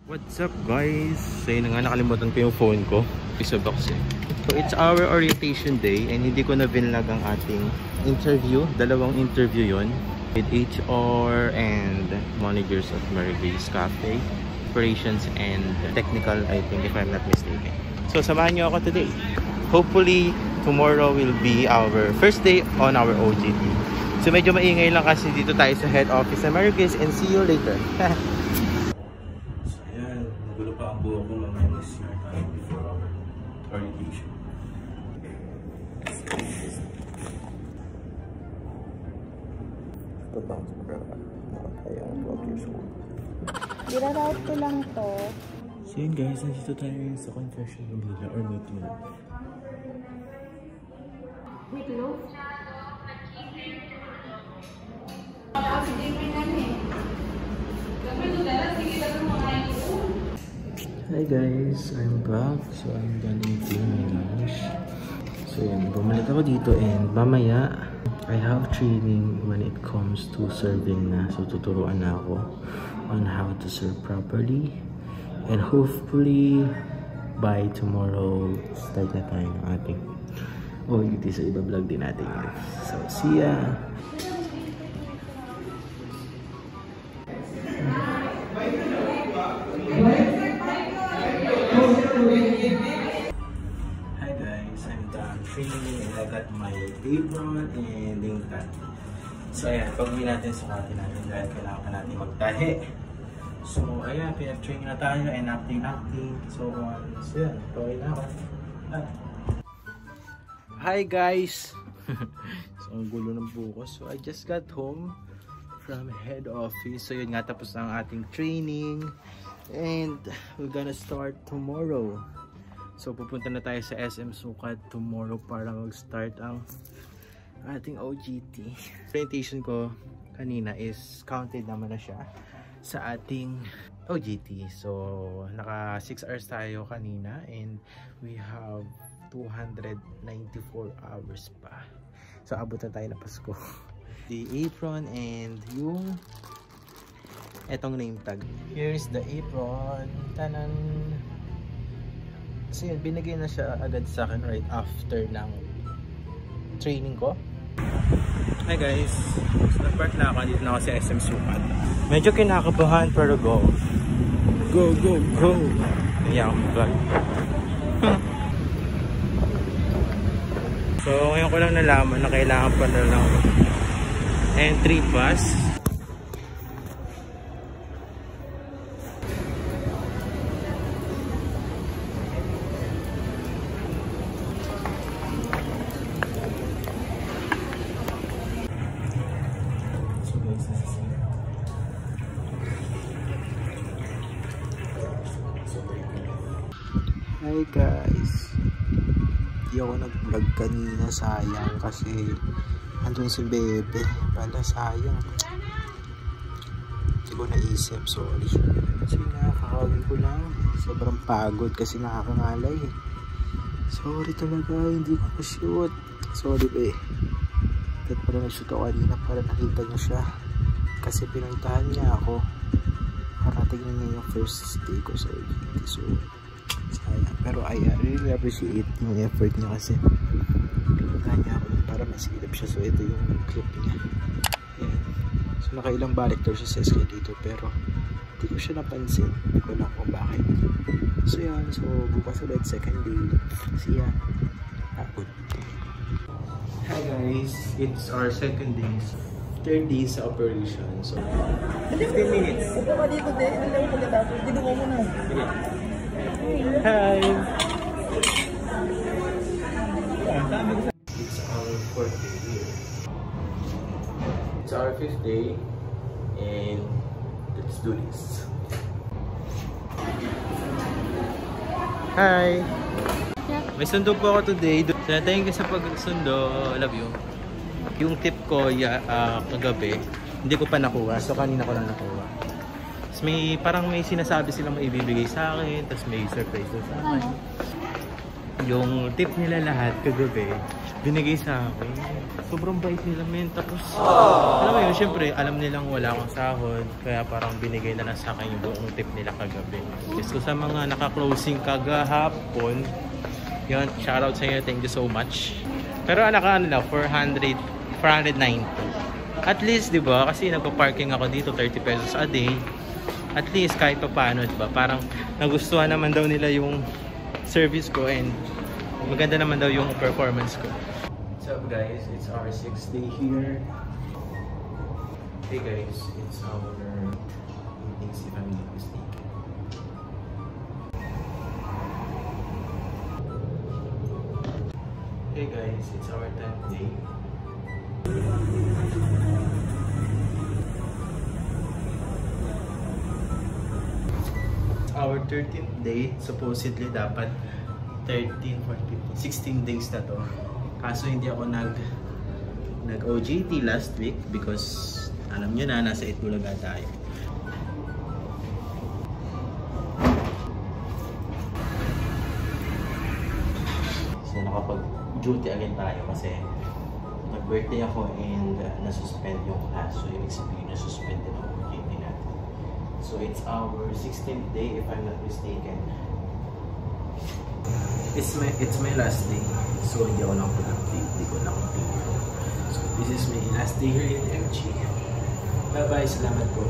What's up guys? So yun nga, nakalimutan ko yung phone ko sa box eh. So it's our orientation day and hindi ko na vinlog ang ating interview. Dalawang interview yon with HR and managers of Mary Grace Cafe, operations and technical, I think, if I'm not mistaken. So samahan nyo ako today. Hopefully tomorrow will be our first day on our OJT. So medyo maingay lang kasi dito tayo sa head office sa Mary Grace, and see you later. Buo ko mamaya this year before our orientation. Ito ba? Kaya 12 years old. Ira-route ko lang to. So yun guys, nandito tayo ngayon sa confession nila or meeting nila. Wait, hello? Hi guys, I'm back. So I'm done eating my lunch. So yun, bumalik ako dito and mamaya I have training when it comes to serving na. So tuturuan na ako on how to serve properly. And hopefully by tomorrow start na tayo ng ating OJT. So iba-vlog din natin yun. So see ya! Hi guys, I'm done training and I got my apron and yung tag. So ayan, pag-uwi natin, sukatin natin dahil kailangan pa natin magtahi. So ayan, pinag-train na tayo and acting. So yan, tuloy na ako. Hi guys! So ang gulo ng buko. So I just got home from head office. So yun nga, tapos na ang ating training. And we're gonna start tomorrow. So pupunta na tayo sa SM Sukat tomorrow para mag-start ang ating OJT. Orientation ko kanina is counted naman na siya sa ating OJT. So naka 6 hours tayo kanina and we have 294 hours pa. So abot na tayo na Pasko. The apron and yung etong name tag. Here's the apron. Tanan! So yun, binigay na siya agad sa akin right after ng training ko. Hi guys! So nag-park na ako. Dito na ako sa SM Sukat. Medyo kinakabahan pero go! Go! Go! Go! Ayan akong vlog. So ngayon ko lang nalaman na kailangan pa na lang entry pass. Hi guys, di ako nag-vlog kanina, sayang kasi andun si Bebe pala, sayang, hindi ko naisip, sorry. Kasi nakakawin ko lang, sobrang pagod kasi nakakangalay eh. Sorry talaga, hindi ko na-shoot, sorry be. Kahit pala na-shoot ako kanina para nakita niya siya kasi pinuntahan niya ako para tignan niya yung first day ko sa OJT. So sayang, pero I really appreciate yung effort niya kasi pinuntahan niya ako para masilip siya. So ito yung clip niya. Ayan. So nakailang baliktad siya sa escalator pero hindi ko siya napansin, hindi ko lang kung bakit. So yan, so bukas ulit second day. See ya. Good. Hi guys, it's our second day, third day sa operation. So 15 minutes. Ito ka dito din, ano lang pagkatapos, ginuha mo na. Sige. Hi! It's our 4th day here. It's our 5th day and let's do this. Hi! May sundo po ako today. Thank you sa pagsundo. Love you. Yung tip ko kagabi, hindi ko pa nakuha. So kanina ko lang nakuha. May parang may sinasabi silang maibibigay sa akin, tapos may surprise sa akin. yung tip nila lahat kagabi, binigay sa akin. Sobrang bait nila, men. Tapos, alam mo yun, syempre, alam nilang wala akong sahod. Kaya parang binigay na lang sa akin yung buong tip nila kagabi. So, sa mga naka-closing kagahapon, yun, shoutout sa inyo. Thank you so much. Pero ano 490. At least, di ba? Kasi nagpa-parking ako dito, 30 pesos a day. At least, kahit pa paano, di ba? Parang nagustuhan naman daw nila yung service ko and maganda naman daw yung performance ko. What's up guys? It's our 6th day here. Hey guys, it's our meetings if I'm not mistaken. Hey guys, it's our 10th day. Our 13th day, supposedly dapat 13, 14, 16 days na to. Kaso hindi ako nag-OJT last week because alam nyo na, nasa Itbulaga tayo. So nakapag-duty again tayo kasi nag-birthday ako and nasuspend yung class. So yung sabihin na-suspend din ang OJT natin. So it's our 16th day if I'm not mistaken. It's my last day. So hindi ako lang productive. Hindi ko lang continue. So this is my last day here in MG. Bye bye. Salamat po.